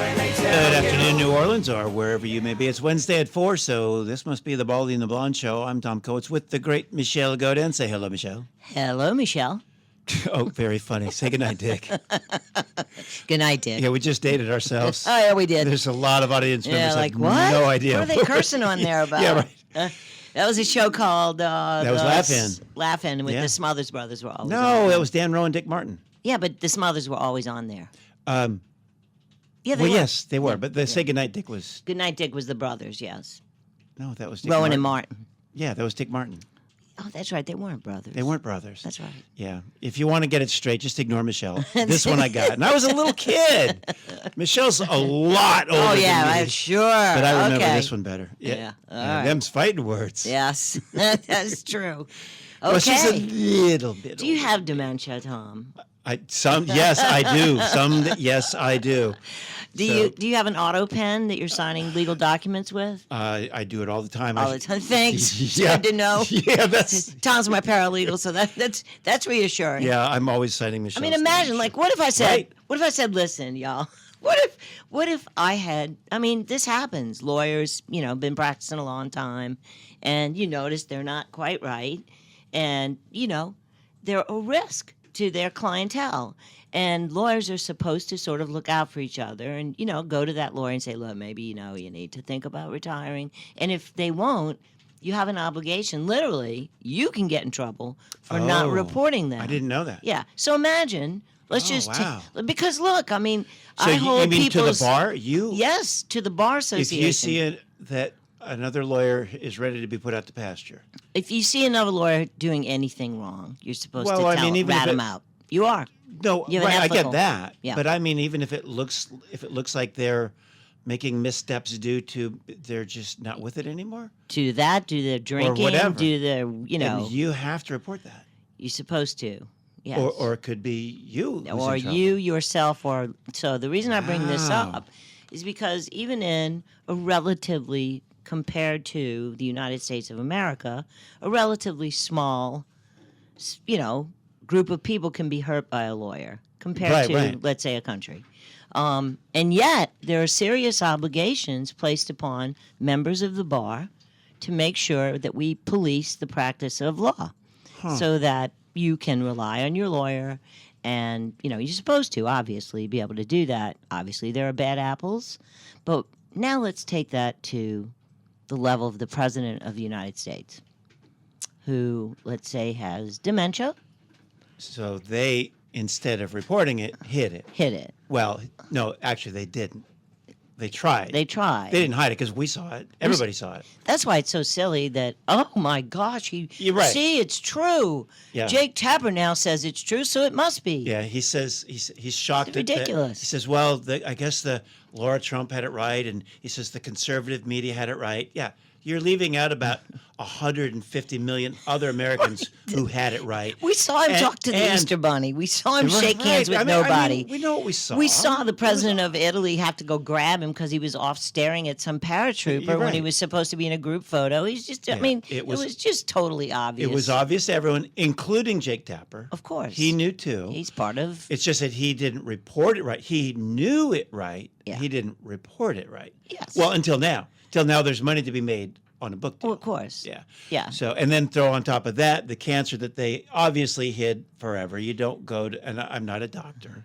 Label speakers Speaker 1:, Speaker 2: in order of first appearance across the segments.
Speaker 1: Good afternoon, New Orleans, or wherever you may be. It's Wednesday at 4, so this must be the Baldy and The Blonde show. I'm Tom Coates with the great Michelle Godin. Say hello, Michelle.
Speaker 2: Hello, Michelle.
Speaker 1: Oh, very funny. Say goodnight, Dick.
Speaker 2: Good night, Dick.
Speaker 1: Yeah, we just dated ourselves.
Speaker 2: Oh, yeah, we did.
Speaker 1: There's a lot of audience members
Speaker 2: Yeah, like,
Speaker 1: have
Speaker 2: what?
Speaker 1: no idea.
Speaker 2: What are they cursing on there about?
Speaker 1: Yeah, right.
Speaker 2: That was a show called...
Speaker 1: that was Laugh-In.
Speaker 2: Laugh-In with
Speaker 1: Yeah.
Speaker 2: the Smothers Brothers were always on
Speaker 1: No,
Speaker 2: there.
Speaker 1: that was Dan Rowe and Dick Martin.
Speaker 2: Yeah, but the Smothers were always on there. Yeah, they
Speaker 1: Well,
Speaker 2: were.
Speaker 1: yes, they were, but the Say Goodnight, Dick was...
Speaker 2: Good night, Dick was the brothers, yes.
Speaker 1: No, that was Dick
Speaker 2: Rowan
Speaker 1: Martin.
Speaker 2: and Martin.
Speaker 1: Yeah, that was Dick Martin.
Speaker 2: Oh, that's right. They weren't brothers.
Speaker 1: They weren't brothers.
Speaker 2: That's right.
Speaker 1: Yeah. If you want to get it straight, just ignore Michelle. This one I got. And I was a little kid. Michelle's a lot older
Speaker 2: Oh, yeah,
Speaker 1: than me.
Speaker 2: I'm sure.
Speaker 1: But I remember
Speaker 2: okay.
Speaker 1: this one better.
Speaker 2: Yeah. All
Speaker 1: Yeah,
Speaker 2: right.
Speaker 1: them's fighting words.
Speaker 2: Yes, that's true. Okay.
Speaker 1: Well, she's a little bit
Speaker 2: Do you
Speaker 1: older.
Speaker 2: have dementia, Tom?
Speaker 1: Yes, I do. Yes, I do.
Speaker 2: Do you have an Autopen that you're signing legal documents with?
Speaker 1: I do it all the time.
Speaker 2: All the time. Thanks. It's
Speaker 1: Yeah.
Speaker 2: good to know.
Speaker 1: Yeah, that's...
Speaker 2: Tom's my paralegal, so that's reassuring.
Speaker 1: Yeah, I'm always citing Michelle.
Speaker 2: I mean, imagine, like, what if I said,
Speaker 1: Right.
Speaker 2: listen, y'all, what if I had, I mean, this happens. Lawyers, been practicing a long time, and you notice they're not quite right, and, they're a risk to their clientele. And lawyers are supposed to sort of look out for each other and, go to that lawyer and say, look, maybe, you need to think about retiring. And if they won't, you have an obligation. Literally, you can get in trouble for not reporting them.
Speaker 1: I didn't know that.
Speaker 2: Yeah. So imagine, let's because look, I mean,
Speaker 1: So
Speaker 2: I hold
Speaker 1: you mean to the
Speaker 2: people's...
Speaker 1: bar? You?
Speaker 2: Yes, to the Bar
Speaker 1: If
Speaker 2: Association.
Speaker 1: you see that another lawyer is ready to be put out to pasture.
Speaker 2: If you see another lawyer doing anything wrong, you're supposed to
Speaker 1: even
Speaker 2: rat
Speaker 1: if
Speaker 2: him out. You are.
Speaker 1: No,
Speaker 2: You have an
Speaker 1: right, I get
Speaker 2: ethical-
Speaker 1: that.
Speaker 2: Yeah.
Speaker 1: But I mean, even if it looks like they're making missteps due to they're just not with it anymore,
Speaker 2: To that, do the drinking,
Speaker 1: whatever.
Speaker 2: do the,
Speaker 1: then you have to report that.
Speaker 2: you're supposed to. Yes.
Speaker 1: Or it could be you. who's
Speaker 2: Or
Speaker 1: in trouble.
Speaker 2: you yourself. So the reason I bring this
Speaker 1: Wow.
Speaker 2: up is because even in a relatively, compared to the United States of America, a relatively small, group of people can be hurt by a lawyer compared to,
Speaker 1: Right.
Speaker 2: let's say, a country. And yet, there are serious obligations placed upon members of the bar to make sure that we police the practice of law so that you can rely on your lawyer. And, you're supposed to, obviously, be able to do that. Obviously, there are bad apples. But now let's take that to the level of the President of the United States, who, let's say, has dementia.
Speaker 1: So they, instead of reporting it, hid it. Well, no, actually, they didn't. They tried.
Speaker 2: They tried.
Speaker 1: They didn't hide it because we saw it. Everybody saw it.
Speaker 2: That's why it's so silly that, oh my gosh,
Speaker 1: You're right.
Speaker 2: see, it's true.
Speaker 1: Yeah.
Speaker 2: Jake Tapper now says it's true, so it must be.
Speaker 1: Yeah, he says he's shocked
Speaker 2: It's
Speaker 1: at that.
Speaker 2: ridiculous.
Speaker 1: He says, well, I guess the Laura Trump had it right, and he says the conservative media had it right. Yeah, you're leaving out about 150 million other Americans who had it right.
Speaker 2: We saw him
Speaker 1: And-
Speaker 2: talk to the
Speaker 1: and-
Speaker 2: Easter Bunny. We saw him
Speaker 1: Right,
Speaker 2: shake hands with
Speaker 1: I mean,
Speaker 2: nobody.
Speaker 1: we know what we saw.
Speaker 2: We saw the president of Italy have to go grab him because he was off staring at some paratrooper
Speaker 1: You're
Speaker 2: when he
Speaker 1: right.
Speaker 2: was supposed to be in a group photo. He's just, I
Speaker 1: Yeah,
Speaker 2: mean,
Speaker 1: it
Speaker 2: it
Speaker 1: was-
Speaker 2: was just totally obvious.
Speaker 1: It was obvious to everyone, including Jake Tapper.
Speaker 2: Of course.
Speaker 1: He knew too.
Speaker 2: He's part of...
Speaker 1: It's just that he didn't report it right. He knew it right.
Speaker 2: Yeah.
Speaker 1: He didn't report it right.
Speaker 2: Yes.
Speaker 1: Well, until now. Till now, there's money to be made on a book deal.
Speaker 2: Well, of course.
Speaker 1: Yeah.
Speaker 2: Yeah.
Speaker 1: So, and then throw on top of that the cancer that they obviously hid forever. You don't go to, and I'm not a doctor.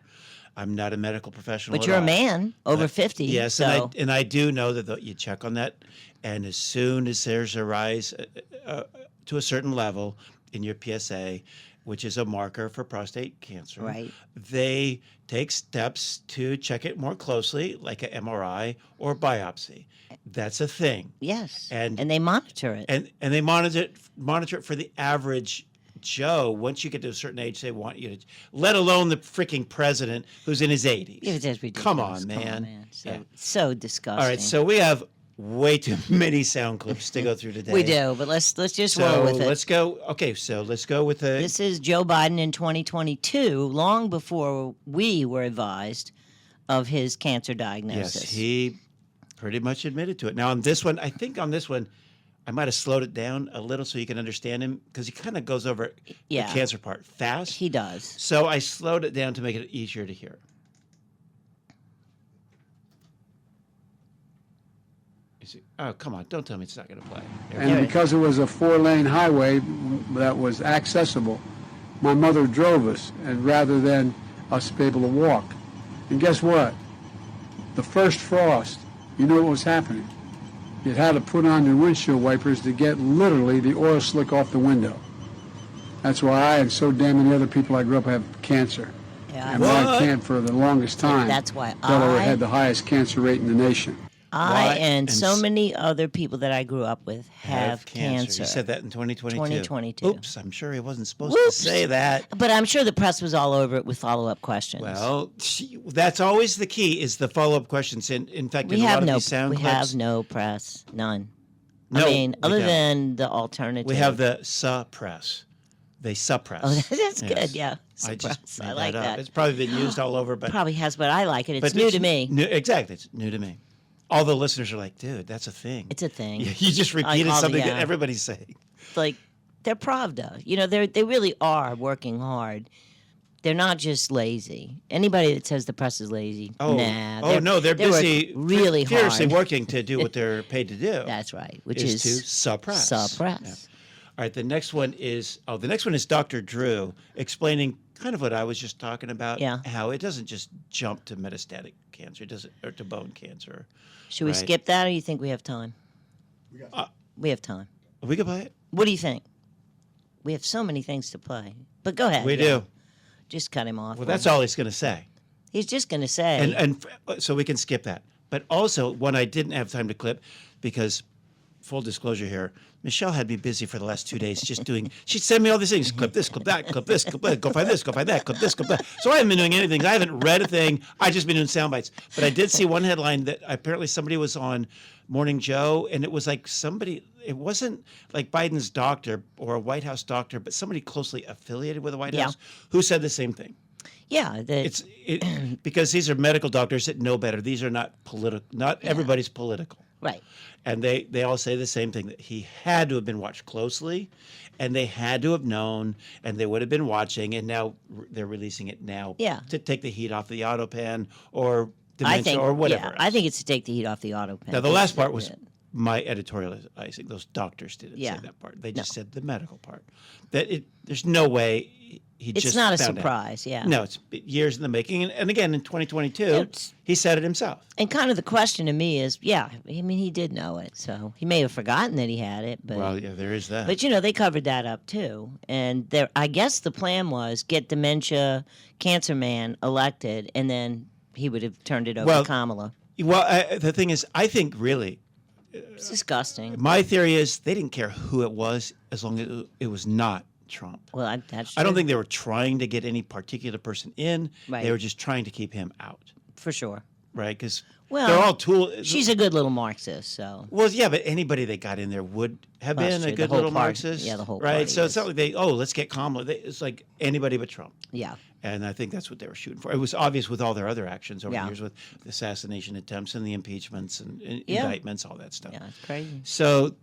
Speaker 1: I'm not a medical professional.
Speaker 2: But
Speaker 1: at
Speaker 2: you're a
Speaker 1: all.
Speaker 2: man over 50.
Speaker 1: Yes,
Speaker 2: so.
Speaker 1: and I do know that you check on that, and as soon as there's a rise to a certain level in your PSA, which is a marker for prostate cancer,
Speaker 2: Right.
Speaker 1: they take steps to check it more closely, like an MRI or biopsy. That's a thing.
Speaker 2: Yes.
Speaker 1: And-
Speaker 2: they monitor it.
Speaker 1: And they monitor it for the average Joe. Once you get to a certain age, they want you to, let alone the freaking president who's in his 80s.
Speaker 2: It was just ridiculous.
Speaker 1: Come on, man.
Speaker 2: So disgusting.
Speaker 1: All right, so we have way too many sound clips to go through today.
Speaker 2: we do, but let's just
Speaker 1: So
Speaker 2: roll with it.
Speaker 1: let's go. Okay, so let's go with the.
Speaker 2: This is Joe Biden in 2022, long before we were advised of his cancer diagnosis.
Speaker 1: Yes, he pretty much admitted to it. Now on this one, I think on this one, I might have slowed it down a little so you can understand him because he kind of goes over the cancer part fast.
Speaker 2: He does.
Speaker 1: So I slowed it down to make it easier to hear. Oh, come on. Don't tell me it's not going to play.
Speaker 3: And because it was a 4-lane highway that was accessible, my mother drove us, and rather than us be able to walk. And guess what? The first frost, you know what was happening? You had to put on your windshield wipers to get literally the oil slick off the window. That's why I and so damn many other people I grew up have cancer.
Speaker 2: Yeah,
Speaker 3: And I can't for the longest time.
Speaker 2: That's why
Speaker 3: Delaware had the highest cancer rate in the nation.
Speaker 2: And so many other people that I grew up with have cancer.
Speaker 1: You said that in 2022.
Speaker 2: 2022.
Speaker 1: Oops, I'm sure he wasn't supposed to say that.
Speaker 2: But I'm sure the press was all over it with follow-up questions.
Speaker 1: Well, that's always the key, is the follow-up questions. In fact, in a lot of these sound clips...
Speaker 2: We have no press. None.
Speaker 1: No,
Speaker 2: I mean, other than the alternative.
Speaker 1: We have the suppress. They suppress.
Speaker 2: Oh, that's good, yeah.
Speaker 1: Suppress.
Speaker 2: I like that.
Speaker 1: It's probably been used all over, but...
Speaker 2: Probably has, but I like it. It's new to me.
Speaker 1: Exactly, it's new to me. All the listeners are like, dude, that's a thing.
Speaker 2: It's a thing.
Speaker 1: You just repeated something that everybody's saying.
Speaker 2: Like, they're Pravda. You know, they really are working hard. They're not just lazy. Anybody that says the press is lazy, nah.
Speaker 1: No, they're busy,
Speaker 2: really
Speaker 1: furiously
Speaker 2: hard.
Speaker 1: working to do what they're paid to do.
Speaker 2: That's right, which
Speaker 1: is
Speaker 2: is
Speaker 1: to suppress.
Speaker 2: Suppress.
Speaker 1: Yeah. All right, the next one is Dr. Drew explaining kind of what I was just talking about.
Speaker 2: Yeah.
Speaker 1: How it doesn't just jump to metastatic cancer, or to bone cancer.
Speaker 2: Should we skip that, or you think we have time? We have time.
Speaker 1: We can play it.
Speaker 2: What do you think? We have so many things to play. But go ahead.
Speaker 1: We do.
Speaker 2: Just cut him off.
Speaker 1: Well, that's all he's going to say.
Speaker 2: He's just going to say.
Speaker 1: And so we can skip that. But also, one I didn't have time to clip because, full disclosure here, Michelle had me busy for the last 2 days just doing, she'd send me all these things, clip this, clip that, clip this, clip that, go find this, go find that, clip this, clip that. So I haven't been doing anything. I haven't read a thing. I've just been doing sound bites. But I did see one headline that apparently somebody was on Morning Joe, and it was like it wasn't like Biden's doctor or a White House doctor, but somebody closely affiliated with the White House who said the same thing.
Speaker 2: Yeah,
Speaker 1: because these are medical doctors that know better. These are not political. Not everybody's political.
Speaker 2: Right.
Speaker 1: And they all say the same thing, that he had to have been watched closely, and they had to have known, and they would have been watching, and now they're releasing it now to take the heat off the Autopen or dementia or whatever.
Speaker 2: Yeah, I think it's to take the heat off the Autopen.
Speaker 1: Now, the last part was my editorializing. Those doctors didn't say that part. They just said the medical part. There's no way he just
Speaker 2: It's not a
Speaker 1: found
Speaker 2: surprise,
Speaker 1: out. No, it's years in the making. And again, in 2022, he said it himself.
Speaker 2: And kind of the question to me is, he did know it. So he may have forgotten that he had it. But,
Speaker 1: well, yeah, there is that.
Speaker 2: But, they covered that up, too. And I guess the plan was get dementia cancer man elected, and then he would have turned it over to Kamala.
Speaker 1: Well, the thing is, I think really...
Speaker 2: It's disgusting.
Speaker 1: My theory is they didn't care who it was as long as it was not Trump.
Speaker 2: Well, that's true.
Speaker 1: I don't think they were trying to get any particular person in.
Speaker 2: Right.
Speaker 1: They were just trying to keep him out.
Speaker 2: For sure.
Speaker 1: Right? Because they're all tools.
Speaker 2: She's a good little Marxist, so.
Speaker 1: Well, yeah, but anybody that got in there would have been a good little Marxist.
Speaker 2: Yeah, the whole
Speaker 1: right?
Speaker 2: party
Speaker 1: So it's not like let's get Kamala. It's like anybody but Trump.
Speaker 2: Yeah.
Speaker 1: And I think that's what they were shooting for. It was obvious with all their other actions over the years, with the assassination attempts and the impeachments and indictments, all that stuff.
Speaker 2: Yeah, it's crazy.
Speaker 1: So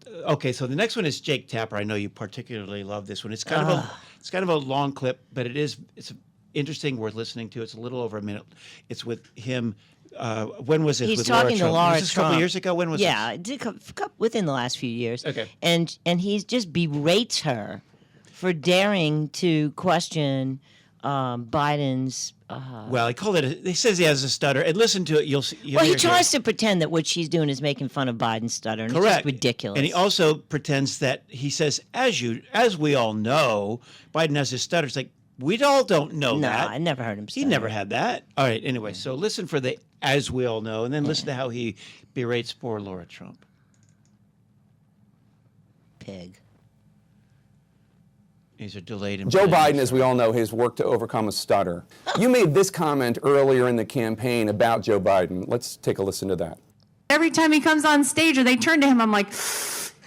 Speaker 1: so the next one is Jake Tapper. I know you particularly love this one. It's kind of a long clip, but it's interesting, worth listening to. It's a little over a minute. It's with him. When was it?
Speaker 2: He's
Speaker 1: with
Speaker 2: talking to Laura
Speaker 1: Was this a couple years ago? When was it?
Speaker 2: Yeah, within the last few years.
Speaker 1: Okay.
Speaker 2: And he just berates her for daring to question Biden's.
Speaker 1: Well, he says he has a stutter. And listen to it. You'll see.
Speaker 2: He tries to pretend that what she's doing is making fun of Biden's stutter. And
Speaker 1: Correct.
Speaker 2: It's just ridiculous.
Speaker 1: And he also pretends that he says, as we all know, Biden has his stutter. It's like, we all don't know that.
Speaker 2: No, I never heard him say
Speaker 1: He never had that. All right, anyway, so listen for the as we all know, and then listen to how he berates poor Laura Trump.
Speaker 2: Pig.
Speaker 1: These are delayed.
Speaker 4: Joe Biden, as we all know, has worked to overcome a stutter. You made this comment earlier in the campaign about Joe Biden. Let's take a listen to that.
Speaker 5: Every time he comes on stage or they turn to him, I'm like,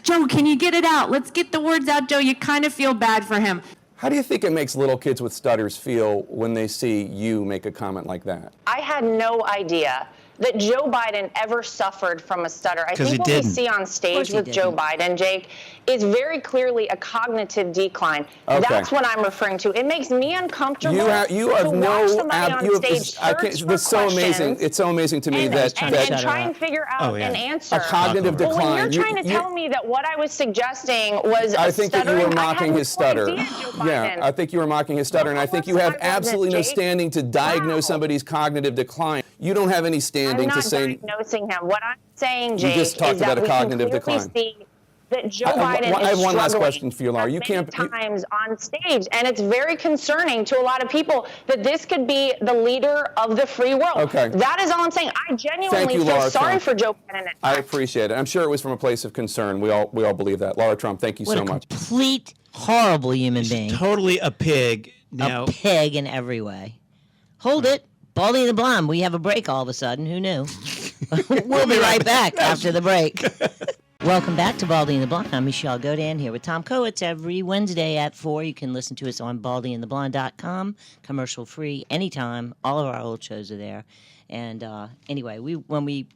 Speaker 5: Joe, can you get it out? Let's get the words out, Joe. You kind of feel bad for him.
Speaker 4: How do you think it makes little kids with stutters feel when they see you make a comment like that?
Speaker 6: I had no idea that Joe Biden ever suffered from a stutter. I
Speaker 1: 'Cause
Speaker 6: think
Speaker 1: he
Speaker 6: what
Speaker 1: didn't.
Speaker 6: we see on stage
Speaker 2: he
Speaker 6: with Joe
Speaker 2: didn't.
Speaker 6: Biden, Jake, is very clearly a cognitive decline.
Speaker 4: Okay.
Speaker 6: That's what I'm referring to. It makes me uncomfortable
Speaker 4: You have
Speaker 6: to watch somebody on stage
Speaker 4: I can't,
Speaker 6: search for
Speaker 4: it's so amazing.
Speaker 6: questions
Speaker 4: It's so amazing to me
Speaker 6: and,
Speaker 4: that
Speaker 6: and,
Speaker 2: shut
Speaker 6: and
Speaker 2: her
Speaker 6: try
Speaker 2: up.
Speaker 6: and figure out
Speaker 1: Oh, yeah.
Speaker 6: an answer.
Speaker 4: a cognitive
Speaker 6: Well, when
Speaker 4: decline.
Speaker 6: you're trying to tell me that what I was suggesting was
Speaker 4: I
Speaker 6: a
Speaker 4: think that you
Speaker 6: stuttering,
Speaker 4: were
Speaker 6: I
Speaker 4: mocking
Speaker 6: had
Speaker 4: his
Speaker 6: no
Speaker 4: stutter.
Speaker 6: idea, Joe
Speaker 4: Yeah,
Speaker 6: Biden.
Speaker 4: I think you were mocking his stutter, and I think you have
Speaker 6: I wasn't,
Speaker 4: absolutely no
Speaker 6: Jake.
Speaker 4: standing to diagnose
Speaker 6: Wow.
Speaker 4: somebody's cognitive decline. You don't have any
Speaker 6: I'm
Speaker 4: standing to
Speaker 6: not
Speaker 4: say.
Speaker 6: diagnosing him. What I'm saying,
Speaker 4: You
Speaker 6: Jake,
Speaker 4: just talked
Speaker 6: is that
Speaker 4: about a
Speaker 6: we
Speaker 4: cognitive
Speaker 6: can clearly
Speaker 4: decline.
Speaker 6: see that Joe
Speaker 4: I
Speaker 6: Biden
Speaker 4: have
Speaker 6: is
Speaker 4: one last
Speaker 6: struggling
Speaker 4: question for you, Laura. You
Speaker 6: many
Speaker 4: can't-
Speaker 6: times on stage, and it's very concerning to a lot of people that this could be the leader of the free world.
Speaker 4: Okay.
Speaker 6: That is all I'm saying. I genuinely
Speaker 4: you,
Speaker 6: feel
Speaker 4: Laura
Speaker 6: sorry
Speaker 4: Trump.
Speaker 6: for Joe Biden. At
Speaker 4: I
Speaker 6: times.
Speaker 4: appreciate it. I'm sure it was from a place of concern. We all believe that. Laura Trump, thank you
Speaker 2: What
Speaker 4: so
Speaker 2: a
Speaker 4: much.
Speaker 2: complete horrible human being.
Speaker 1: Totally a pig. Now,
Speaker 2: A pig in every way. Hold it. Baldy and the Blonde. We have a break all of a sudden. Who knew? We'll be right back after the break. Welcome back to Baldy and the Blonde. I'm Michelle Godin here with Tom Kowitz every Wednesday at 4. You can listen to us on baldyandtheblonde.com, commercial free anytime. All of our old shows are there. And anyway, when we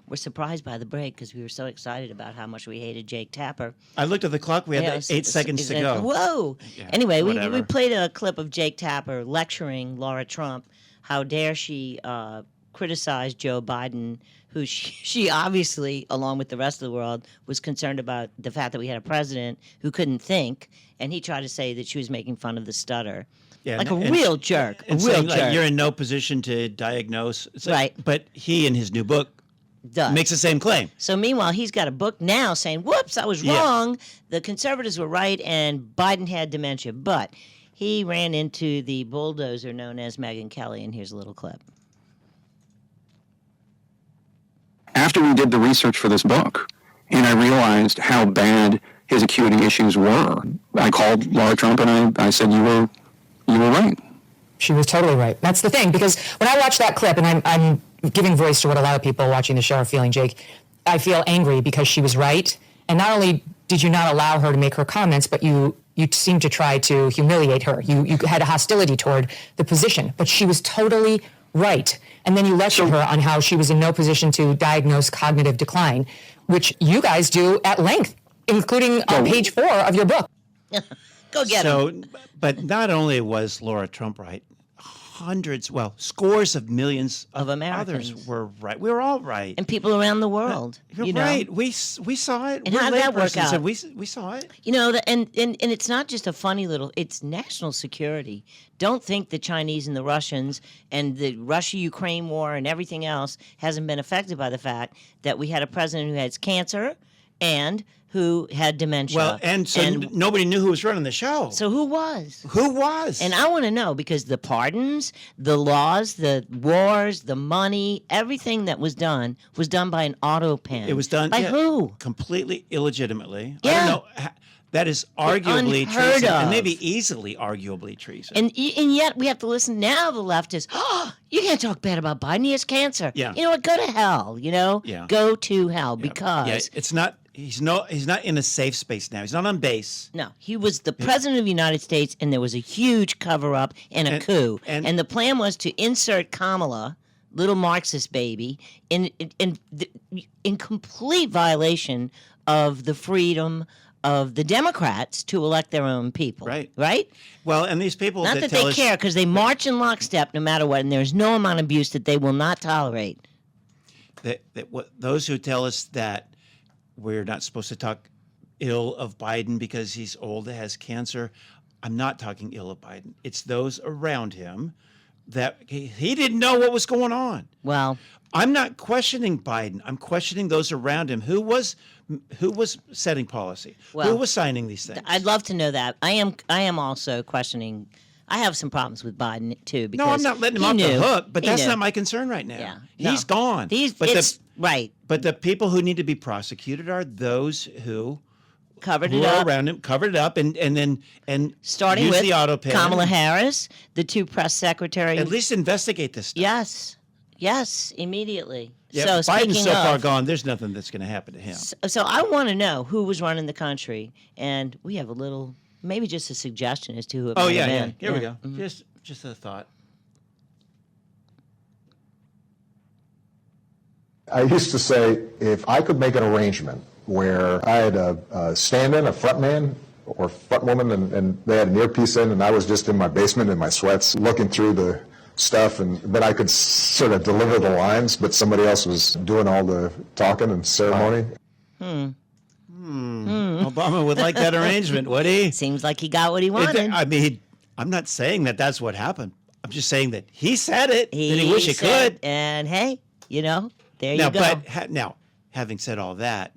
Speaker 2: were surprised by the break because we were so excited about how much we hated Jake Tapper.
Speaker 1: I looked at the clock. We had
Speaker 2: Yeah,
Speaker 1: 8 seconds to go.
Speaker 2: Whoa!
Speaker 1: Yeah,
Speaker 2: Anyway, we
Speaker 1: whatever.
Speaker 2: played a clip of Jake Tapper lecturing Laura Trump. How dare she criticize Joe Biden, who she obviously, along with the rest of the world, was concerned about the fact that we had a president who couldn't think, and he tried to say that she was making fun of the stutter.
Speaker 1: Yeah,
Speaker 2: Like a
Speaker 1: and-
Speaker 2: real jerk. A
Speaker 1: and
Speaker 2: real
Speaker 1: saying,
Speaker 2: jerk.
Speaker 1: like, you're in no position to diagnose. It's like-
Speaker 2: Right.
Speaker 1: But he, in his new book,
Speaker 2: Does.
Speaker 1: makes the same claim.
Speaker 2: So meanwhile, he's got a book now saying, whoops, I was
Speaker 1: Yeah.
Speaker 2: wrong. The conservatives were right and Biden had dementia. But he ran into the bulldozer known as Megyn Kelly, and here's a little clip.
Speaker 7: After we did the research for this book, and I realized how bad his acuity issues were, I called Laura Trump and I said, you were right.
Speaker 8: She was totally right. That's the thing, because when I watch that clip, and I'm giving voice to what a lot of people watching the show are feeling, Jake, I feel angry because she was right. And not only did you not allow her to make her comments, but you seemed to try to humiliate her. You had a hostility toward the position, but she was totally right. And then you lectured her on how she was in no position to diagnose cognitive decline, which you guys do at length, including on page 4 of your book.
Speaker 2: Go get him.
Speaker 1: So, but not only was Laura Trump right, scores of millions
Speaker 2: Of Americans.
Speaker 1: others were right. We were all right.
Speaker 2: And people around the world.
Speaker 1: You're
Speaker 2: you know?
Speaker 1: right. We saw it.
Speaker 2: And
Speaker 1: We're
Speaker 2: how did that work
Speaker 1: laypersons,
Speaker 2: out?
Speaker 1: and we saw it.
Speaker 2: You know, and it's not just a funny little, it's national security. Don't think the Chinese and the Russians and the Russia-Ukraine war and everything else hasn't been affected by the fact that we had a president who has cancer and who had dementia.
Speaker 1: Well, and so nobody knew who was running the show.
Speaker 2: so who was?
Speaker 1: Who was?
Speaker 2: And I want to know because the pardons, the laws, the wars, the money, everything that was done by an Autopen.
Speaker 1: It was done
Speaker 2: by who?
Speaker 1: Completely illegitimately. I
Speaker 2: Yeah.
Speaker 1: don't know. That is arguably
Speaker 2: unheard
Speaker 1: treason,
Speaker 2: of.
Speaker 1: and maybe easily arguably treason.
Speaker 2: And yet we have to listen now. The left is, oh, you can't talk bad about Biden. He has cancer.
Speaker 1: Yeah.
Speaker 2: You know what? Go to hell. You know.
Speaker 1: Yeah.
Speaker 2: Go to hell
Speaker 1: Yeah,
Speaker 2: because
Speaker 1: it's not. He's not in a safe space now. He's not on base.
Speaker 2: no, he was the president of the United States, and there was a huge cover up and a coup.
Speaker 1: and-
Speaker 2: the plan was to insert Kamala, little Marxist baby, in complete violation of the freedom of the Democrats to elect their own people.
Speaker 1: Right.
Speaker 2: Right.
Speaker 1: Well, and these people
Speaker 2: Not that
Speaker 1: tell
Speaker 2: they
Speaker 1: us,
Speaker 2: care, because they march in lockstep no matter what, and there's no amount of abuse that they will not tolerate.
Speaker 1: those who tell us that we're not supposed to talk ill of Biden because he's old, has cancer. I'm not talking ill of Biden. It's those around him that he didn't know what was going on.
Speaker 2: Well,
Speaker 1: I'm not questioning Biden. I'm questioning those around him. Who was setting policy?
Speaker 2: Well,
Speaker 1: who was signing these things?
Speaker 2: I'd love to know that. I am also questioning. I have some problems with Biden too. Because
Speaker 1: No, I'm not letting him
Speaker 2: he
Speaker 1: off
Speaker 2: knew.
Speaker 1: the hook, but
Speaker 2: He
Speaker 1: that's
Speaker 2: knew.
Speaker 1: not my concern right now.
Speaker 2: Yeah,
Speaker 1: He's
Speaker 2: no.
Speaker 1: gone.
Speaker 2: Right.
Speaker 1: But the people who need to be prosecuted are those who
Speaker 2: Covered
Speaker 1: who
Speaker 2: it
Speaker 1: are
Speaker 2: up.
Speaker 1: around him, covered it up, and
Speaker 2: Starting
Speaker 1: use
Speaker 2: with
Speaker 1: the Autopen.
Speaker 2: Kamala Harris, the 2 press secretaries.
Speaker 1: At least investigate this stuff.
Speaker 2: Yes, immediately.
Speaker 1: Yeah,
Speaker 2: so
Speaker 1: Biden's
Speaker 2: speaking
Speaker 1: so far
Speaker 2: of,
Speaker 1: gone. There's nothing that's going to happen to him.
Speaker 2: So I want to know who was running the country, and we have a little, maybe just a suggestion as to who it
Speaker 1: Oh
Speaker 2: might
Speaker 1: yeah,
Speaker 2: have
Speaker 1: yeah.
Speaker 2: been.
Speaker 1: Here we go.
Speaker 2: Mhm.
Speaker 1: Just a thought.
Speaker 9: I used to say if I could make an arrangement where I had a stand-in, a front man or front woman, and they had an earpiece in, and I was just in my basement in my sweats looking through the stuff, and then I could sort of deliver the lines, but somebody else was doing all the talking and ceremony.
Speaker 1: Obama would like that arrangement, would he?
Speaker 2: Seems like he got what he wanted.
Speaker 1: I mean, I'm not saying that that's what happened. I'm just saying that he said it. Did he wish he
Speaker 2: said,
Speaker 1: could?
Speaker 2: And hey, there
Speaker 1: Now,
Speaker 2: you go.
Speaker 1: but now, having said all that,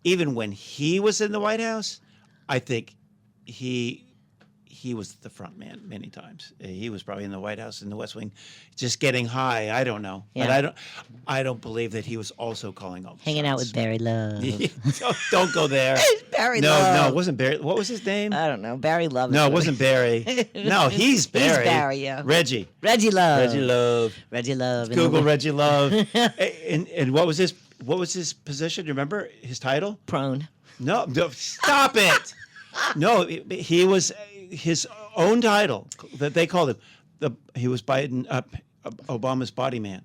Speaker 1: even when he was in the White House, I think he was the front man many times. He was probably in the White House in the West Wing, just getting high. I don't know, but I don't believe that he was also calling all the
Speaker 2: Hanging out with Barry Love.
Speaker 1: don't go there.
Speaker 2: Barry
Speaker 1: no,
Speaker 2: Love.
Speaker 1: No, it wasn't Barry. What was his name?
Speaker 2: I don't know. Barry Love.
Speaker 1: No, it wasn't Barry. No, he's Barry.
Speaker 2: He's Barry, yeah.
Speaker 1: Reggie.
Speaker 2: Reggie Love.
Speaker 1: Reggie Love.
Speaker 2: Reggie Love.
Speaker 1: Google Reggie Love. and what was his position? Do you remember his title?
Speaker 2: Prone.
Speaker 1: No, stop it. No, he was his own title that they called him. He was Obama's body man.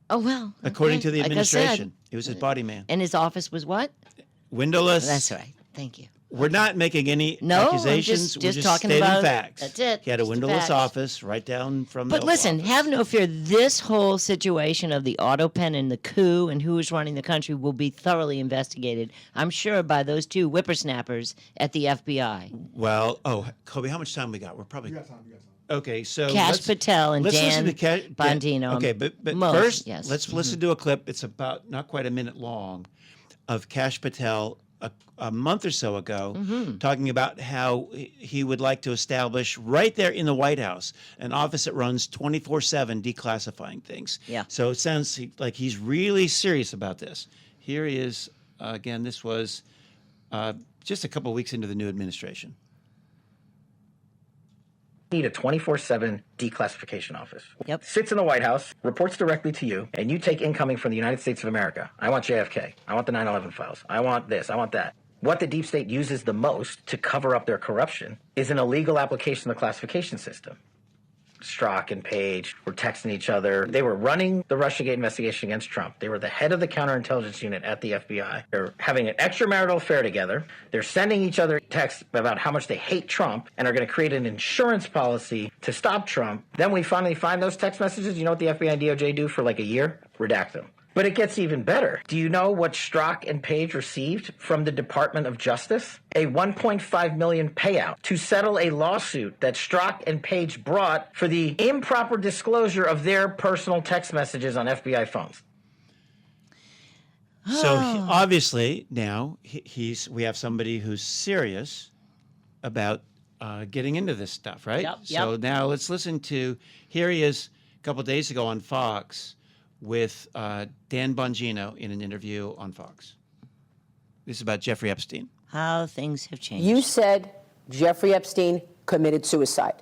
Speaker 2: Oh, well.
Speaker 1: According to the
Speaker 2: like
Speaker 1: administration, he was his body man.
Speaker 2: And his office was what?
Speaker 1: Windowless.
Speaker 2: That's right. Thank you.
Speaker 1: We're not making any
Speaker 2: No,
Speaker 1: accusations.
Speaker 2: I'm
Speaker 1: We're
Speaker 2: just talking
Speaker 1: stating
Speaker 2: about
Speaker 1: facts.
Speaker 2: That's it.
Speaker 1: He had a
Speaker 2: just the
Speaker 1: windowless
Speaker 2: facts.
Speaker 1: office right down from the
Speaker 2: But listen,
Speaker 1: office.
Speaker 2: have no fear. This whole situation of the Autopen and the coup and who is running the country will be thoroughly investigated, I'm sure, by those two whippersnappers at the FBI.
Speaker 1: Well, Kobe, how much time we got? We're probably.
Speaker 3: You got time.
Speaker 1: Okay, so
Speaker 2: Cash Patel and
Speaker 1: let's
Speaker 2: Dan
Speaker 1: listen to
Speaker 2: Bondino.
Speaker 1: Okay, but
Speaker 2: Most,
Speaker 1: first,
Speaker 2: yes.
Speaker 1: let's listen to a clip. It's about not quite a minute long, of Cash Patel a month or so ago talking about how he would like to establish right there in the White House an office that runs 24/7 declassifying things.
Speaker 2: Yeah.
Speaker 1: So it sounds like he's really serious about this. Here he is again. This was just a couple of weeks into the new administration.
Speaker 10: Need a 24/7 declassification office.
Speaker 2: Yep.
Speaker 10: Sits in the White House, reports directly to you, and you take incoming from the United States of America. I want JFK. I want the 9/11 files. I want this. I want that. What the deep state uses the most to cover up their corruption is an illegal application of the classification system. Strzok and Page were texting each other. They were running the Russiagate investigation against Trump. They were the head of the counterintelligence unit at the FBI. They're having an extramarital affair together. They're sending each other texts about how much they hate Trump and are going to create an insurance policy to stop Trump. Then we finally find those text messages. You know what the FBI and DOJ do for like a year? Redact them. But it gets even better. Do you know what Strzok and Page received from the Department of Justice? A $1.5 million payout to settle a lawsuit that Strzok and Page brought for the improper disclosure of their personal text messages on FBI phones.
Speaker 1: So obviously now we have somebody who's serious about getting into this stuff, right?
Speaker 2: Yep,
Speaker 1: So now let's listen to. Here he is a couple of days ago on Fox with Dan Bongino in an interview on Fox. This is about Jeffrey Epstein.
Speaker 2: How things have changed.
Speaker 11: You said Jeffrey Epstein committed suicide.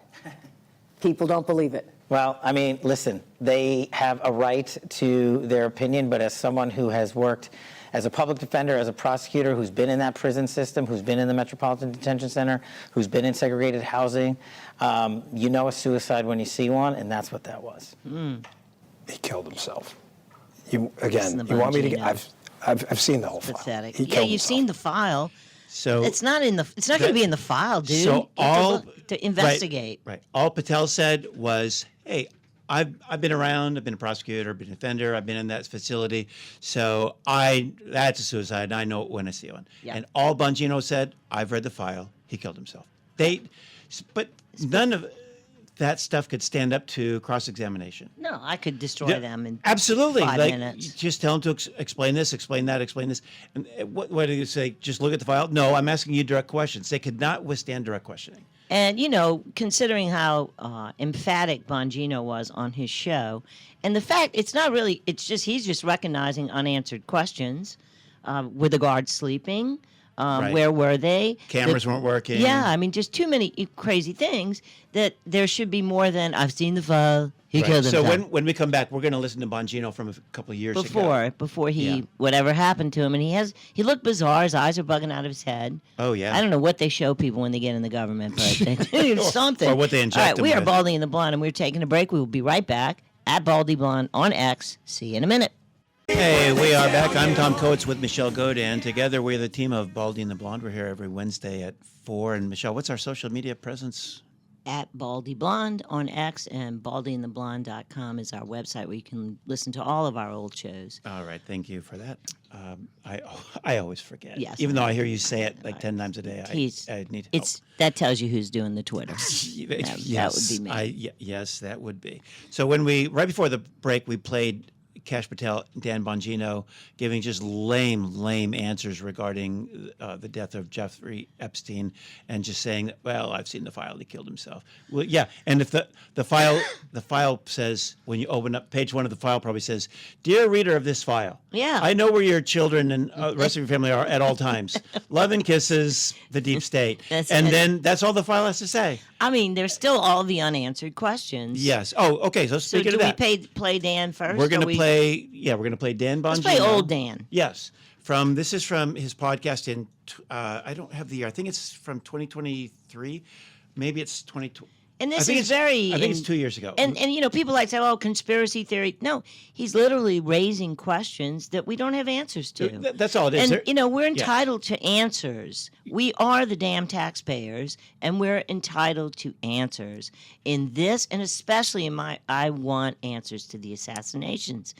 Speaker 11: People don't believe it.
Speaker 10: Well, I mean, listen, they have a right to their opinion, but as someone who has worked as a public defender, as a prosecutor, who's been in that prison system, who's been in the Metropolitan Detention Center, who's been in segregated housing, you know a suicide when you see one, and that's what that was.
Speaker 12: He killed himself.
Speaker 2: Listen
Speaker 12: You
Speaker 2: to
Speaker 12: want me to
Speaker 2: Bongino.
Speaker 12: get? I've seen the whole file.
Speaker 2: Pathetic.
Speaker 12: He
Speaker 2: Yeah,
Speaker 12: killed
Speaker 2: you've
Speaker 12: himself.
Speaker 2: seen the file.
Speaker 1: So
Speaker 2: It's not going to be in the file, dude.
Speaker 1: So
Speaker 2: You have to
Speaker 1: all
Speaker 2: look to investigate.
Speaker 1: Right. All Patel said was, "Hey, I've been around. I've been a prosecutor, I've been a defender. I've been in that facility. So that's a suicide. And I know it when I see one."
Speaker 2: Yeah.
Speaker 1: And all Bongino said, "I've read the file. He killed himself." But none of that stuff could stand up to cross-examination.
Speaker 2: No, I could destroy
Speaker 1: Yeah,
Speaker 2: them in
Speaker 1: absolutely.
Speaker 2: 5
Speaker 1: Like,
Speaker 2: minutes.
Speaker 1: you just tell them to explain this, explain that, explain this. And what do you say? Just look at the file? No, I'm asking you direct questions. They could not withstand direct questioning.
Speaker 2: And, considering how emphatic Bongino was on his show, and the fact it's he's just recognizing unanswered questions. Were the guards sleeping?
Speaker 1: Right.
Speaker 2: Where were they?
Speaker 1: Cameras weren't working.
Speaker 2: Yeah, I mean, just too many crazy things that there should be more than, I've seen the file, he
Speaker 1: Right.
Speaker 2: killed himself.
Speaker 1: So when we come back, we're going to listen to Bongino from a couple of years ago.
Speaker 2: Before whatever happened to him, and he looked bizarre. His eyes are bugging out of his head.
Speaker 1: Oh, yeah.
Speaker 2: I don't know what they show people when they get in the government, but they do something.
Speaker 1: Or what they inject
Speaker 2: All right,
Speaker 1: them
Speaker 2: we are
Speaker 1: with.
Speaker 2: Baldy and the Blonde, and we're taking a break. We will be right back at Baldy Blonde on X. See you in a minute.
Speaker 1: Hey, we are back. I'm Tom Coates with Michelle Godin. Together, we're the team of Baldy and The Blonde. We're here every Wednesday at 4. And Michelle, what's our social media presence?
Speaker 2: At Baldy Blonde on X, and baldyandtheblonde.com is our website where you can listen to all of our old shows.
Speaker 1: All right, thank you for that. I always forget.
Speaker 2: Yes.
Speaker 1: Even though I hear you say it like 10 times a day, I need help.
Speaker 2: That tells you who's doing the Twitter.
Speaker 1: Yes,
Speaker 2: that would be me.
Speaker 1: Yes, that would be. So right before the break, we played Kash Patel, Dan Bongino, giving just lame answers regarding the death of Jeffrey Epstein, and just saying, "Well, I've seen the file. He killed himself." Well, yeah, and if the file says, when you open up page 1 of the file, probably says, "Dear reader of this file,
Speaker 2: yeah,
Speaker 1: I know where your children and the rest of your family are at all times. Love and kisses, the deep state." Then that's all the file has to say.
Speaker 2: I mean, there's still all the unanswered questions.
Speaker 1: Yes. Oh, okay. So speaking of that,
Speaker 2: do we play Dan first?
Speaker 1: We're going to play. Yeah, we're going to play Dan Bongino.
Speaker 2: Let's play old Dan.
Speaker 1: Yes. This is from his podcast in. I don't have the year. I think it's from 2023. Maybe it's 2020.
Speaker 2: And this
Speaker 1: I
Speaker 2: is very.
Speaker 1: I think it's 2 years ago.
Speaker 2: And people like say, "Oh, conspiracy theory." No, he's literally raising questions that we don't have answers to.
Speaker 1: That's all it is.
Speaker 2: And we're entitled to answers. We are the damn taxpayers, and we're entitled to answers in this, and especially in I want answers to the assassinations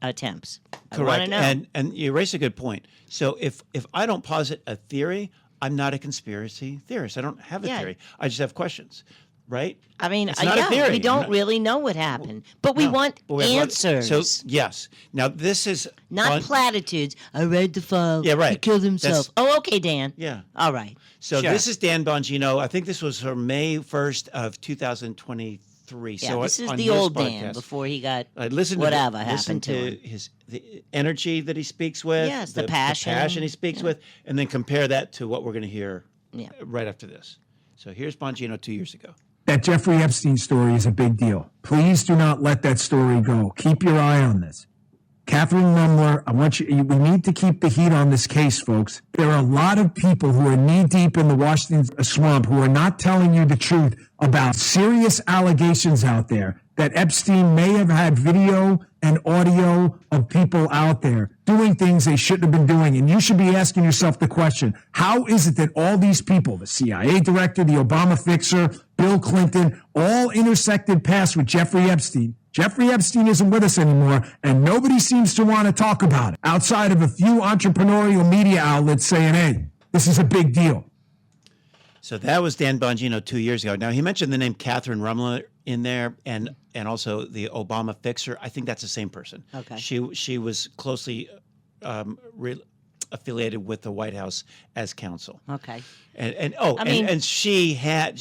Speaker 2: attempts. I want
Speaker 1: Correct.
Speaker 2: to know.
Speaker 1: And you raise a good point. So if I don't posit a theory, I'm not a conspiracy theorist. I don't have a theory. I just have questions. Right?
Speaker 2: I mean,
Speaker 1: it's not a theory.
Speaker 2: We don't really know what happened, but we want answers.
Speaker 1: So, yes. Now, this is...
Speaker 2: Not platitudes. I read the file.
Speaker 1: Yeah, right.
Speaker 2: He killed himself. Okay, Dan.
Speaker 1: Yeah.
Speaker 2: All right.
Speaker 1: So
Speaker 2: sure.
Speaker 1: This is Dan Bongino. I think this was from May 1st of 2023.
Speaker 2: Yeah,
Speaker 1: so
Speaker 2: this is
Speaker 1: on
Speaker 2: the
Speaker 1: his
Speaker 2: old
Speaker 1: podcast,
Speaker 2: Dan before he got
Speaker 1: listen to the energy that he speaks with.
Speaker 2: Yes, the passion.
Speaker 1: The passion he speaks with, and then compare that to what we're going to hear right after this. So here's Bongino 2 years ago.
Speaker 13: That Jeffrey Epstein story is a big deal. Please do not let that story go. Keep your eye on this. Catherine Lumler, we need to keep the heat on this case, folks. There are a lot of people who are knee-deep in the Washington swamp who are not telling you the truth about serious allegations out there that Epstein may have had video and audio of people out there doing things they shouldn't have been doing. And you should be asking yourself the question, how is it that all these people, the CIA director, the Obama fixer, Bill Clinton, all intersected paths with Jeffrey Epstein? Jeffrey Epstein isn't with us anymore, and nobody seems to want to talk about it outside of a few entrepreneurial media outlets saying, hey, this is a big deal.
Speaker 1: So that was Dan Bongino 2 years ago. Now, he mentioned the name Catherine Rumler in there, and also the Obama fixer. I think that's the same person.
Speaker 2: Okay.
Speaker 1: She was closely affiliated with the White House as counsel.
Speaker 2: Okay.
Speaker 1: And she had